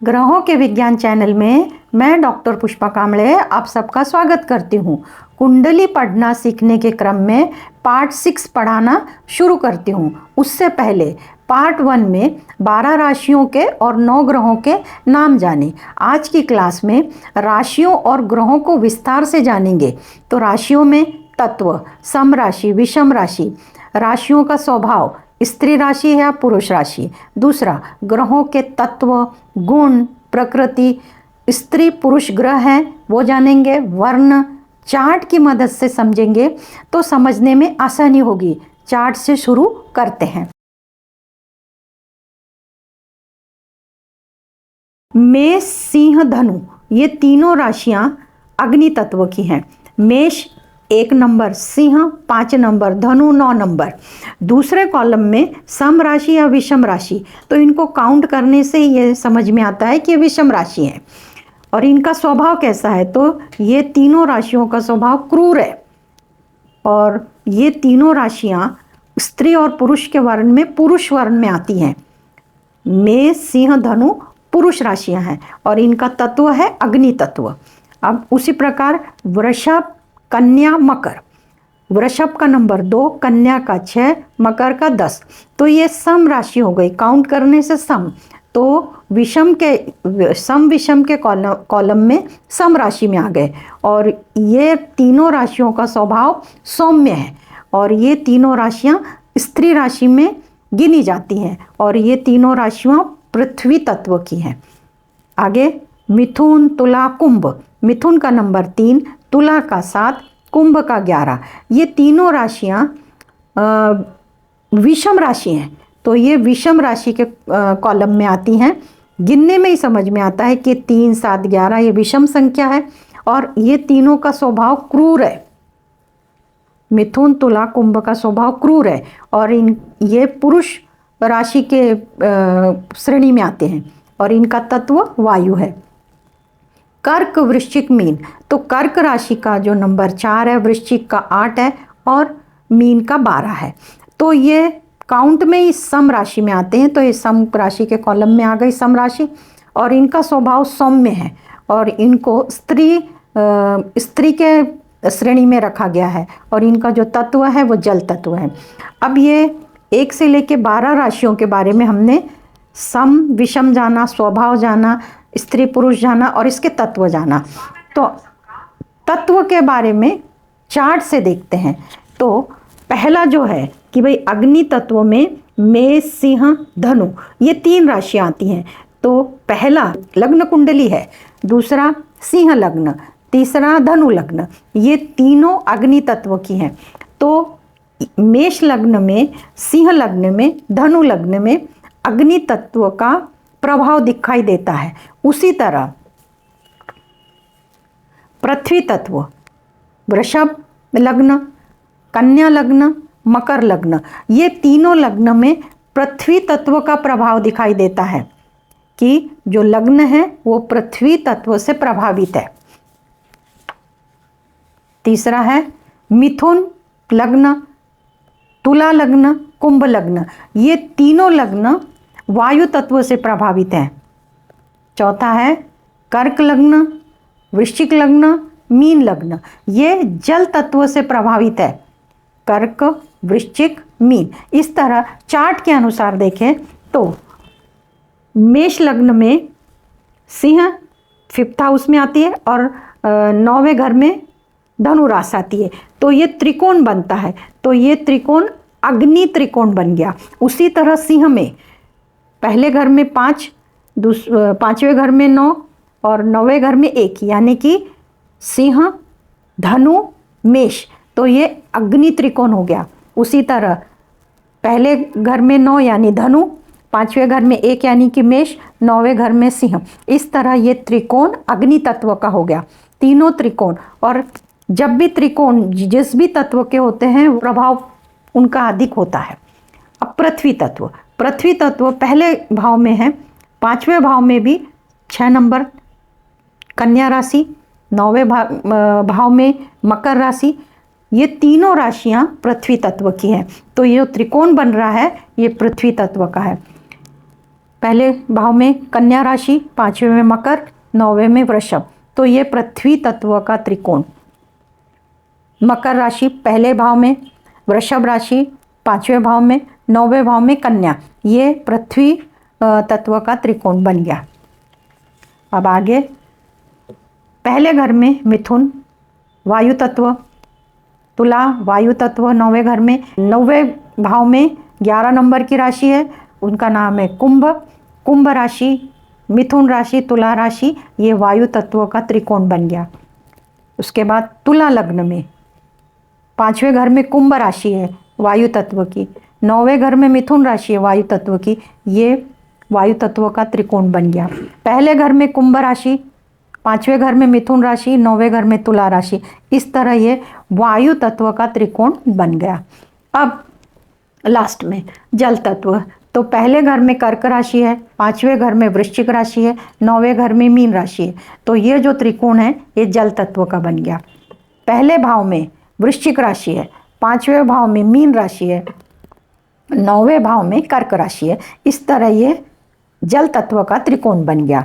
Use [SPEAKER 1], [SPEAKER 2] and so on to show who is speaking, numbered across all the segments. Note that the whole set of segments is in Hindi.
[SPEAKER 1] ग्रहों के विज्ञान चैनल में मैं डॉक्टर पुष्पा कामड़े आप सबका स्वागत करती हूँ। कुंडली पढ़ना सीखने के क्रम में पार्ट 6 पढ़ाना शुरू करती हूँ। उससे पहले पार्ट 1 में 12 राशियों के और 9 ग्रहों के नाम जाने। आज की क्लास में राशियों और ग्रहों को विस्तार से जानेंगे। तो राशियों में तत्व, सम राशि, विषम राशि, राशियों का स्वभाव, स्त्री राशि है या पुरुष राशि। दूसरा, ग्रहों के तत्व, गुण, प्रकृति, स्त्री पुरुष ग्रह हैं वो जानेंगे। वर्ण चार्ट की मदद से समझेंगे तो समझने में आसानी होगी। चार्ट से शुरू करते हैं। मेष, सिंह, धनु ये तीनों राशियां अग्नि तत्व की हैं। मेष 1 नंबर, सिंह 5 नंबर, धनु 9 नंबर। दूसरे कॉलम में सम राशि या विषम राशि, तो इनको काउंट करने से ये समझ में आता है कि ये विषम राशि है। और इनका स्वभाव कैसा है, तो ये तीनों राशियों का स्वभाव क्रूर है। और ये तीनों राशियां स्त्री और पुरुष के वर्ण में पुरुष वर्ण में आती हैं। मेष, सिंह, धनु पुरुष राशियां हैं और इनका तत्व है अग्नि तत्व। अब उसी प्रकार वृषभ, कन्या, मकर। वृषभ का नंबर 2, कन्या का 6, मकर का 10। तो ये सम राशि हो गई, काउंट करने से सम। तो सम विषम के कॉलम में सम राशि में आ गए। और ये तीनों राशियों का स्वभाव सौम्य है और ये तीनों राशियां स्त्री राशि में गिनी जाती हैं। और ये तीनों राशियां पृथ्वी तत्व की हैं। आगे मिथुन, तुला, कुंभ। मिथुन का नंबर 3, तुला का 7, कुंभ का 11। ये तीनों राशियां विषम राशि हैं। तो ये विषम राशि के कॉलम में आती हैं। गिनने में ही समझ में आता है कि 3, 7, 11 ये विषम संख्या है और ये तीनों का स्वभाव क्रूर है। मिथुन, तुला, कुंभ का स्वभाव क्रूर है और ये पुरुष राशि के श्रेणी में आते हैं और इनका तत्व वायु है। कर्क, वृश्चिक, मीन। तो कर्क राशि का जो नंबर 4 है, वृश्चिक का 8 है और मीन का 12 है। तो ये काउंट में ही सम राशि में आते हैं। तो ये सम राशि के कॉलम में आ गई सम राशि और इनका स्वभाव सौम्य है और इनको स्त्री के श्रेणी में रखा गया है और इनका जो तत्व है वो जल तत्व है। अब ये 1 से लेके 12 राशियों के बारे में हमने सम विषम जाना, स्वभाव जाना, स्त्री पुरुष जाना और इसके तत्व जाना। तो तत्व के बारे में चार्ट से देखते हैं। तो पहला जो है कि भाई अग्नि तत्व में मेष, सिंह, धनु ये 3 राशियां आती हैं। तो पहला लग्न कुंडली है, दूसरा सिंह लग्न, तीसरा धनु लग्न। ये तीनों अग्नि तत्व की हैं। तो मेष लग्न में, सिंह लग्न में, धनु लग्न में अग्नि तत्व का प्रभाव दिखाई देता है। उसी तरह पृथ्वी तत्व, वृषभ लग्न, कन्या लग्न, मकर लग्न, ये तीनों लग्न में पृथ्वी तत्व का प्रभाव दिखाई देता है कि जो लग्न है वो पृथ्वी तत्व से प्रभावित है। तीसरा है मिथुन लग्न, तुला लग्न, कुंभ लग्न, ये तीनों लग्न वायु तत्व से प्रभावित हैं। चौथा है कर्क लग्न, वृश्चिक लग्न, मीन लग्न, ये जल तत्व से प्रभावित है। कर्क, वृश्चिक, मीन। इस तरह चार्ट के अनुसार देखें तो मेष लग्न में सिंह 5th हाउस में आती है और 9वें घर में धनु राशि आती है। तो ये त्रिकोण बनता है। तो ये त्रिकोण अग्नि त्रिकोण बन गया। उसी तरह सिंह में पहले घर में 5, 5वें घर में 9 और 9वें घर में 1, यानी कि सिंह, धनु, मेष। तो ये अग्नि त्रिकोण हो गया। उसी तरह पहले घर में 9 यानी धनु, 5वें घर में 1 यानी कि मेष, 9वें घर में सिंह। इस तरह ये त्रिकोण अग्नि तत्व का हो गया, तीनों त्रिकोण। और जब भी त्रिकोण जिस भी तत्व के होते हैं प्रभाव उनका अधिक होता है। अब पृथ्वी तत्व, पृथ्वी तत्व पहले भाव में है, 5वें भाव में भी 6 नंबर कन्या राशि, 9वें भाव में मकर राशि। ये तीनों राशियां पृथ्वी तत्व की हैं। तो ये त्रिकोण बन रहा है ये पृथ्वी तत्व का है। पहले भाव में कन्या राशि, पांचवें में मकर, नौवें में वृषभ। तो ये पृथ्वी तत्व का त्रिकोण। मकर राशि पहले भाव में, वृषभ राशि पांचवें भाव में, नौवें भाव में कन्या, ये पृथ्वी तत्व का त्रिकोण बन गया। अब आगे पहले घर में मिथुन वायु तत्व, तुला वायु तत्व नौवें घर में, नौवें भाव में 11 नंबर की राशि है, उनका नाम है कुंभ। कुंभ राशि, मिथुन राशि, तुला राशि, ये वायु तत्व का त्रिकोण बन गया। उसके बाद तुला लग्न में पांचवें घर में कुंभ राशि है वायु तत्व की, नौवें घर में मिथुन राशि है वायु तत्व की, ये वायु तत्व का त्रिकोण बन गया। पहले घर में कुंभ राशि, पांचवें घर में मिथुन राशि, नौवें घर में तुला राशि, इस तरह ये वायु तत्व का त्रिकोण बन गया। अब लास्ट में जल तत्व, तो पहले घर में कर्क राशि है, पांचवें घर में वृश्चिक राशि है, नौवें घर में मीन राशि है। तो ये जो त्रिकोण है ये जल तत्व का बन गया। पहले भाव में वृश्चिक राशि है, पांचवें भाव में मीन राशि है, नौवें भाव में कर्क राशि है। इस तरह ये जल तत्व का त्रिकोण बन गया।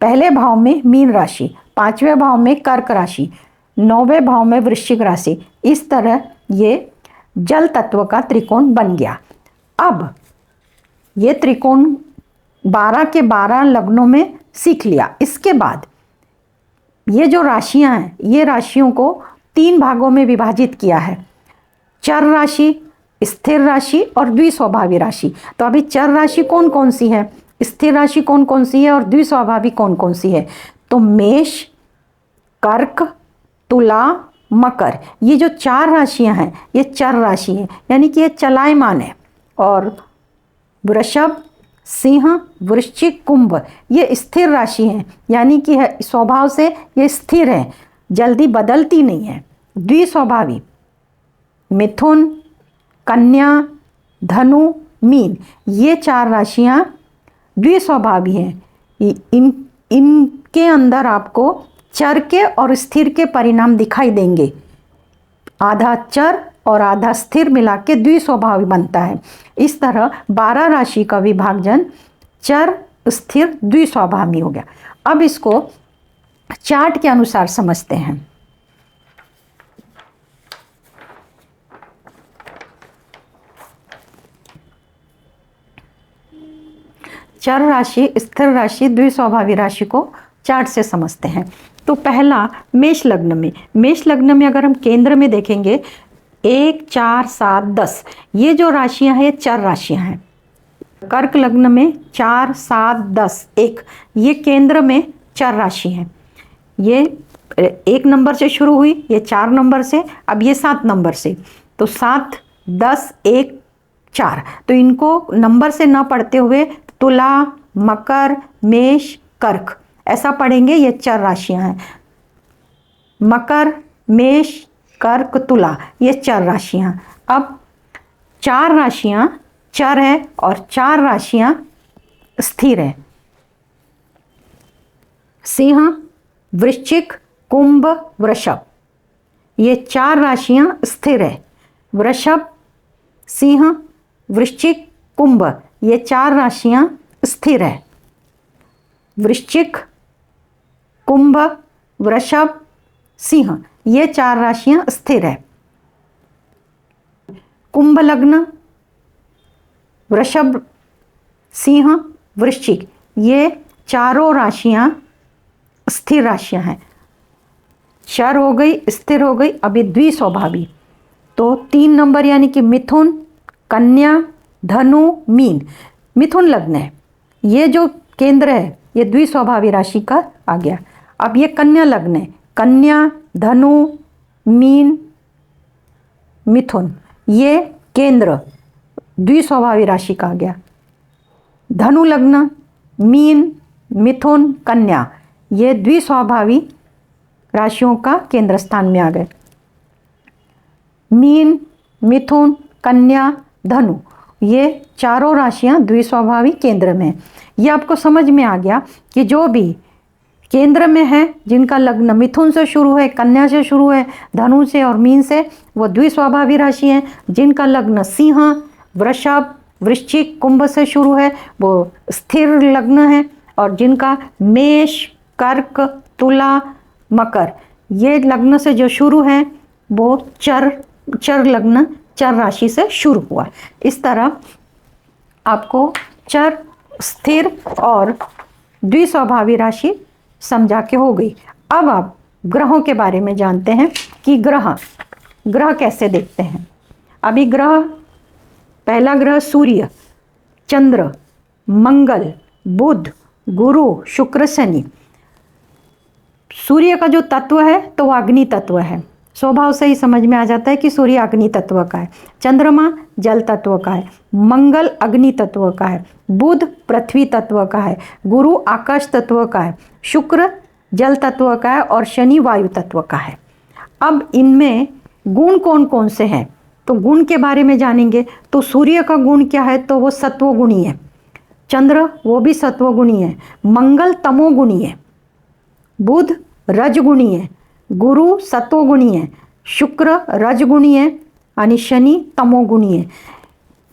[SPEAKER 1] पहले भाव में मीन राशि, पांचवें भाव में कर्क राशि, नौवें भाव में वृश्चिक राशि, इस तरह ये जल तत्व का त्रिकोण बन गया। अब ये त्रिकोण 12 के 12 लग्नों में सीख लिया। इसके बाद ये जो राशियां हैं, ये राशियों को 3 भागों में विभाजित किया है, चर राशि, स्थिर राशि और द्विस्वभावी राशि। तो अभी चर राशि कौन कौन सी है, स्थिर राशि कौन कौन सी है और द्विस्वभावी कौन कौन सी है? तो मेष, कर्क, तुला, मकर, ये जो 4 राशियां हैं ये चर राशि है, यानी कि ये चलायमान है। और वृषभ, सिंह, वृश्चिक, कुंभ, ये स्थिर राशि हैं, यानी कि स्वभाव से ये स्थिर है, जल्दी बदलती नहीं है। द्विस्वभावी मिथुन, कन्या, धनु, मीन, ये 4 राशियां द्विस्वभावी हैं। इनके अंदर आपको चर के और स्थिर के परिणाम दिखाई देंगे। आधा चर और आधा स्थिर मिला के द्विस्वभावी बनता है। इस तरह 12 राशि का विभाजन चर, स्थिर, द्विस्वभावी हो गया। अब इसको चार्ट के अनुसार समझते हैं। चर राशि, स्थिर राशि, द्विस्वभावी राशि को चार्ट से समझते हैं। तो पहला मेष लग्न में, मेष लग्न में अगर हम केंद्र में देखेंगे 1, 4, 7, 10, ये जो राशियां हैं ये चर राशियां हैं। कर्क लग्न में 4, 7, 10, 1, ये केंद्र में चर राशि है। ये 1 नंबर से शुरू हुई, ये 4 नंबर से, अब ये 7 नंबर से। तो 7, 10, 1, 4, तो इनको नंबर से ना पढ़ते हुए तुला, मकर, मेष, कर्क ऐसा पढ़ेंगे। ये चर राशियां हैं। मकर, मेष, कर्क, तुला, ये चर राशियां। अब 4 राशियां चर है और 4 राशियां स्थिर है। सिंह, वृश्चिक, कुंभ, वृषभ, ये 4 राशियां स्थिर है। वृषभ, सिंह, वृश्चिक, कुंभ, ये 4 राशियां स्थिर है। वृश्चिक, कुंभ, वृषभ, सिंह, ये 4 राशियां स्थिर है। कुंभ लग्न, वृषभ, सिंह, वृश्चिक, ये चारों राशियां स्थिर राशियां हैं। चर हो गई, स्थिर हो गई। अभी द्विस्वभावी, तो 3 नंबर यानी कि मिथुन, कन्या, धनु, मीन, मिथुन लग्न है। ये जो केंद्र है ये द्विस्वभावी राशि का आ गया। अब ये कन्या लग्न है, कन्या, धनु, मीन, मिथुन, ये केंद्र द्विस्वभावी राशि का आ गया। धनु लग्न, मीन, मिथुन, कन्या, ये द्विस्वभावी राशियों का केंद्र स्थान में आ गए। मीन, मिथुन, कन्या, धनु, ये चारों राशियां द्विस्वभावी केंद्र में हैं। ये आपको समझ में आ गया कि जो भी केंद्र में है, जिनका लग्न मिथुन से शुरू है, कन्या से शुरू है, धनु से और मीन से, वो द्विस्वभावी राशि हैं। जिनका लग्न सिंह, वृषभ, वृश्चिक कुंभ से शुरू है वो स्थिर लग्न है, और जिनका मेष, कर्क, तुला, मकर ये लग्न से जो शुरू है वो चर लग्न, चर राशि से शुरू हुआ। इस तरह आपको चर, स्थिर और द्विस्वभावी राशि समझा के हो गई। अब आप ग्रहों के बारे में जानते हैं कि ग्रह कैसे देखते हैं। अभी ग्रह, पहला ग्रह सूर्य, चंद्र, मंगल, बुध, गुरु, शुक्र, शनि। सूर्य का जो तत्व है तो वो अग्नि तत्व है, स्वभाव से ही समझ में आ जाता है कि सूर्य अग्नि तत्व का है। चंद्रमा जल तत्व का है, मंगल अग्नि तत्व का है, बुध पृथ्वी तत्व का है, गुरु आकाश तत्व का है, शुक्र जल तत्व का है और शनि वायु तत्व का है। अब इनमें गुण कौन कौन से हैं तो गुण के बारे में जानेंगे। तो सूर्य का गुण क्या है तो वो सत्वगुणी है, चंद्र वो भी सत्वगुणी है, मंगल तमोगुणी है, बुध रजगुणी है, गुरु सत्वगुणी है, शुक्र रजगुणी है यानी शनि तमोगुणी है।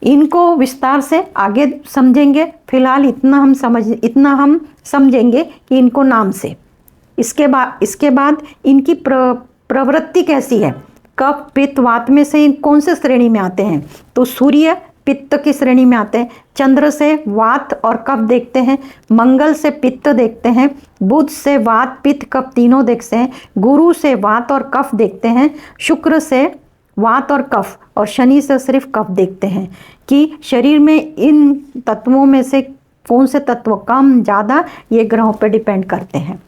[SPEAKER 1] इनको विस्तार से आगे समझेंगे, फिलहाल इतना हम समझेंगे कि इनको नाम से। इसके बाद इनकी प्रवृत्ति कैसी है, कफ पित्त वात में से कौन से श्रेणी में आते हैं तो सूर्य पित्त की श्रेणी में आते हैं, चंद्र से वात और कफ देखते हैं, मंगल से पित्त देखते हैं, बुध से वात पित्त कफ तीनों देखते हैं, गुरु से वात और कफ देखते हैं, शुक्र से वात और कफ और शनि से सिर्फ कफ देखते हैं कि शरीर में इन तत्वों में से कौन से तत्व कम ज़्यादा ये ग्रहों पर डिपेंड करते हैं।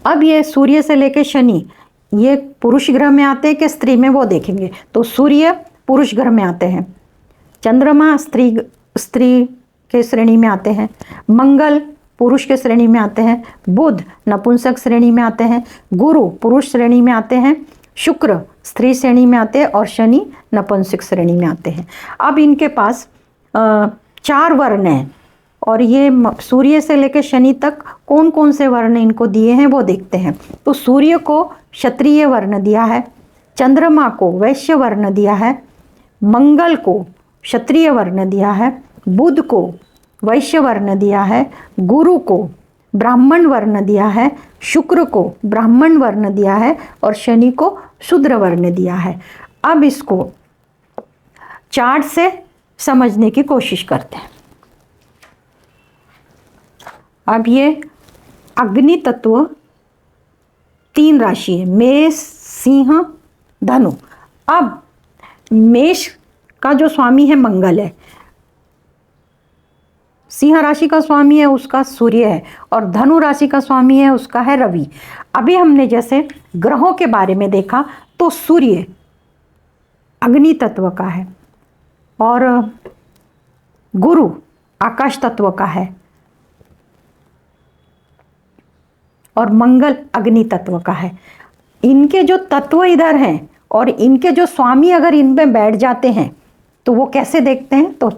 [SPEAKER 1] अब ये सूर्य से लेकर शनि ये पुरुष ग्रह में आते हैं कि स्त्री में वो देखेंगे। तो सूर्य पुरुष ग्रह में आते हैं, चंद्रमा स्त्री के श्रेणी में आते हैं, मंगल पुरुष के श्रेणी में आते हैं, बुध नपुंसक श्रेणी में आते हैं, गुरु पुरुष श्रेणी में आते हैं, शुक्र स्त्री श्रेणी में आते हैं और शनि नपुंसक श्रेणी में आते हैं। अब इनके पास 4 वर्ण हैं और ये सूर्य से लेकर शनि तक कौन कौन से वर्ण इनको दिए हैं वो देखते हैं। तो सूर्य को क्षत्रिय वर्ण दिया है, चंद्रमा को वैश्य वर्ण दिया है, मंगल को क्षत्रिय वर्ण दिया है, बुध को वैश्य वर्ण दिया है, गुरु को ब्राह्मण वर्ण दिया है, शुक्र को ब्राह्मण वर्ण दिया है और शनि को शूद्र वर्ण दिया है। अब इसको चार्ट से समझने की कोशिश करते हैं। अब ये अग्नि तत्व 3 राशि है, मेष, सिंह, धनु। अब मेष का जो स्वामी है मंगल है, सिंह राशि का स्वामी है उसका सूर्य है और धनु राशि का स्वामी है उसका है रवि। अभी हमने जैसे ग्रहों के बारे में देखा तो सूर्य अग्नि तत्व का है और गुरु आकाश तत्व का है और मंगल अग्नि तत्व का है। इनके जो तत्व इधर हैं और इनके जो स्वामी अगर इन पे बैठ जाते हैं तो वो कैसे देखते हैं तो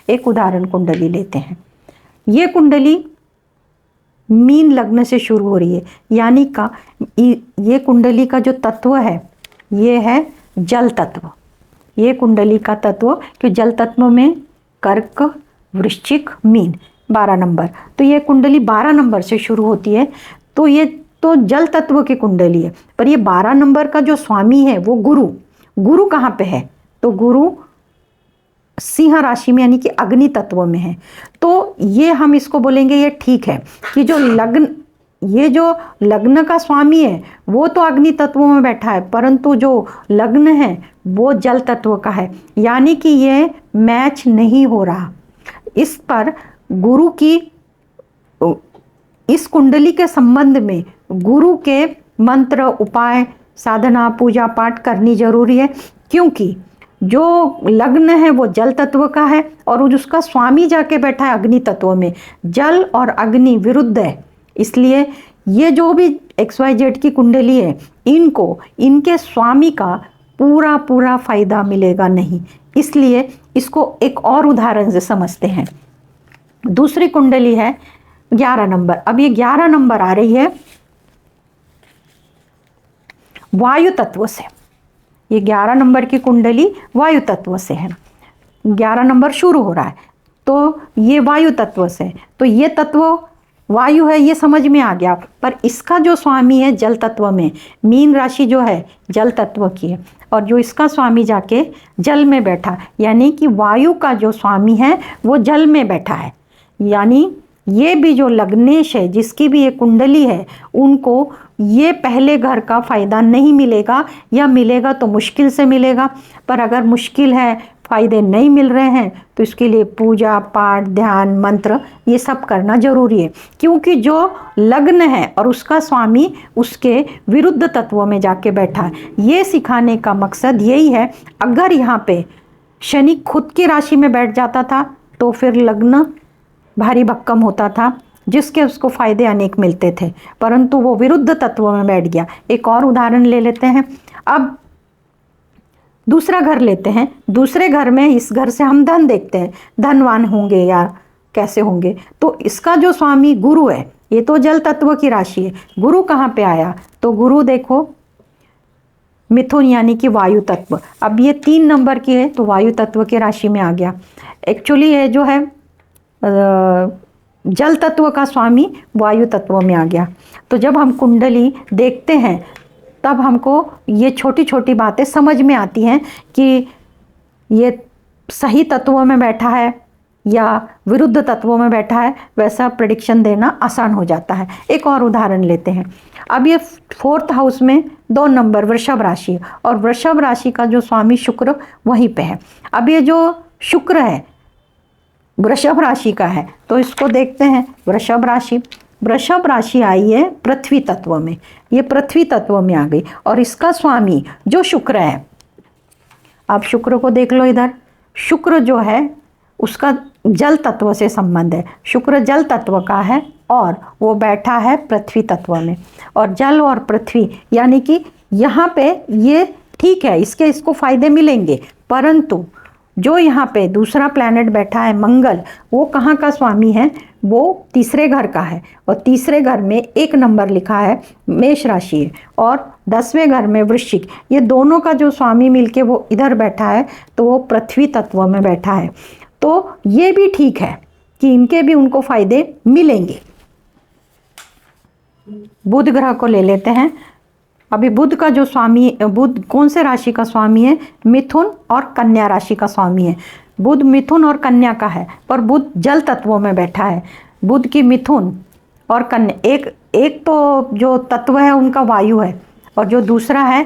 [SPEAKER 1] एक उदाहरण कुंडली लेते हैं। ये कुंडली मीन लग्न से शुरू हो रही है, यानी का ये कुंडली का जो तत्व है ये है जल तत्व। ये कुंडली का तत्व कि जल तत्व में कर्क, वृश्चिक, मीन 12 नंबर, तो ये कुंडली 12 नंबर से शुरू होती है। तो ये तो जल तत्व की कुंडली है, पर ये 12 नंबर का जो स्वामी है वो गुरु कहाँ पे है तो गुरु सिंह राशि में यानी कि अग्नि तत्व में है। तो ये हम इसको बोलेंगे ये ठीक है कि जो लग्न का स्वामी है वो तो अग्नि तत्वों में बैठा है, परंतु जो लग्न है वो जल तत्व का है, यानी कि ये मैच नहीं हो रहा। इस पर गुरु की इस कुंडली के संबंध में गुरु के मंत्र, उपाय, साधना, पूजा पाठ करनी जरूरी है, क्योंकि जो लग्न है वो जल तत्व का है और उसका स्वामी जाके बैठा है अग्नि तत्व में। जल और अग्नि विरुद्ध है, इसलिए ये जो भी XYZ की कुंडली है इनको इनके स्वामी का पूरा फायदा मिलेगा नहीं। इसलिए इसको एक और उदाहरण से समझते हैं। दूसरी कुंडली है 11 नंबर। अब ये 11 नंबर आ रही है वायु तत्व से। ये 11 नंबर की कुंडली वायु तत्व से है। 11 नंबर शुरू हो रहा है, तो ये वायु तत्व से, तो ये तत्व वायु है, ये समझ में आ गया। पर इसका जो स्वामी है जल तत्व में, मीन राशि जो है जल तत्व की है, और जो इसका स्वामी जाके जल में बैठा, यानी कि वायु का जो स्वामी है वो जल में बैठा है। यानी ये भी जो लग्नेश है, जिसकी भी ये कुंडली है, उनको ये पहले घर का फायदा नहीं मिलेगा, या मिलेगा तो मुश्किल से मिलेगा। पर अगर मुश्किल है, फायदे नहीं मिल रहे हैं, तो इसके लिए पूजा पाठ, ध्यान, मंत्र ये सब करना जरूरी है। क्योंकि जो लग्न है और उसका स्वामी उसके विरुद्ध तत्वों में जाके बैठा है। ये सिखाने का मकसद यही है। अगर यहाँ पे शनि खुद की राशि में बैठ जाता था तो फिर लग्न भारी भक्कम होता था, जिसके उसको फायदे अनेक मिलते थे, परंतु वो विरुद्ध तत्वों में बैठ गया। एक और उदाहरण ले लेते हैं। अब दूसरा घर लेते हैं। दूसरे घर में, इस घर से हम धन देखते हैं, धनवान होंगे या कैसे होंगे। तो इसका जो स्वामी गुरु है, ये तो जल तत्व की राशि है। गुरु कहाँ पे आया? तो गुरु देखो मिथुन, यानी कि वायु तत्व। अब ये 3 नंबर की है तो वायु तत्व की राशि में आ गया। एक्चुअली ये जो है जल तत्व का स्वामी वायु तत्व में आ गया। तो जब हम कुंडली देखते हैं तब हमको ये छोटी छोटी बातें समझ में आती हैं कि ये सही तत्वों में बैठा है या विरुद्ध तत्वों में बैठा है, वैसा प्रेडिक्शन देना आसान हो जाता है। एक और उदाहरण लेते हैं। अब ये 4th हाउस में 2 नंबर वृषभ राशि, और वृषभ राशि का जो स्वामी शुक्र वहीं पे है। अब ये जो शुक्र है वृषभ राशि का है, तो इसको देखते हैं। वृषभ राशि आई है पृथ्वी तत्व में, ये पृथ्वी तत्व में आ गई, और इसका स्वामी जो शुक्र है, आप शुक्र को देख लो इधर। शुक्र जो है उसका जल तत्व से संबंध है। शुक्र जल तत्व का है और वो बैठा है पृथ्वी तत्व में। और जल और पृथ्वी, यानी कि यहाँ पे ये ठीक है, इसको फायदे मिलेंगे, परंतु जो यहाँ पे दूसरा प्लैनेट बैठा है मंगल, वो कहाँ का स्वामी है? वो तीसरे घर का है, और तीसरे घर में 1 नंबर लिखा है मेष राशि है, और 10वें घर में वृश्चिक। ये दोनों का जो स्वामी मिलके वो इधर बैठा है, तो वो पृथ्वी तत्व में बैठा है। तो ये भी ठीक है कि इनके भी उनको फायदे मिलेंगे। बुध ग्रह को ले लेते हैं। अभी बुध का जो स्वामी, बुध कौन से राशि का स्वामी है? मिथुन और कन्या राशि का स्वामी है। बुध मिथुन और कन्या का है, पर बुध जल तत्वों में बैठा है। बुध की मिथुन और कन्या, एक तो जो तत्व है उनका वायु है, और जो दूसरा है,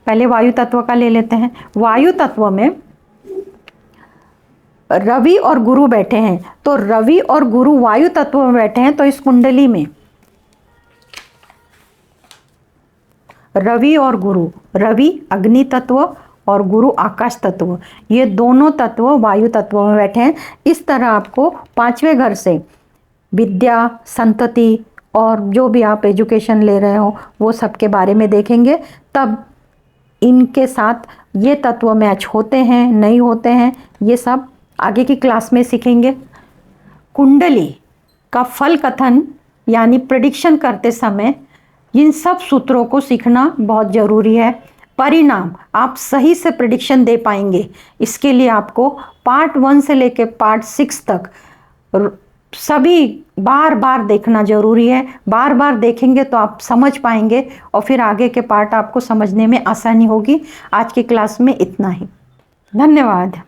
[SPEAKER 1] पहले वायु तत्व का ले लेते हैं। वायु तत्व में रवि और गुरु बैठे हैं, तो रवि और गुरु वायु तत्व में बैठे हैं, तो इस कुंडली में रवि और गुरु, रवि अग्नि तत्व और गुरु आकाश तत्व, ये दोनों तत्व वायु तत्व में बैठे हैं। इस तरह आपको 5वें घर से विद्या, संतति और जो भी आप एजुकेशन ले रहे हो वो सब के बारे में देखेंगे। तब इनके साथ ये तत्व मैच होते हैं नहीं होते हैं, ये सब आगे की क्लास में सीखेंगे। कुंडली का फल कथन यानी प्रेडिक्शन करते समय इन सब सूत्रों को सीखना बहुत ज़रूरी है। परिणाम आप सही से प्रेडिक्शन दे पाएंगे, इसके लिए आपको पार्ट 1 से लेकर पार्ट 6 तक सभी बार बार देखना ज़रूरी है। बार बार देखेंगे तो आप समझ पाएंगे, और फिर आगे के पार्ट आपको समझने में आसानी होगी। आज की क्लास में इतना ही। धन्यवाद।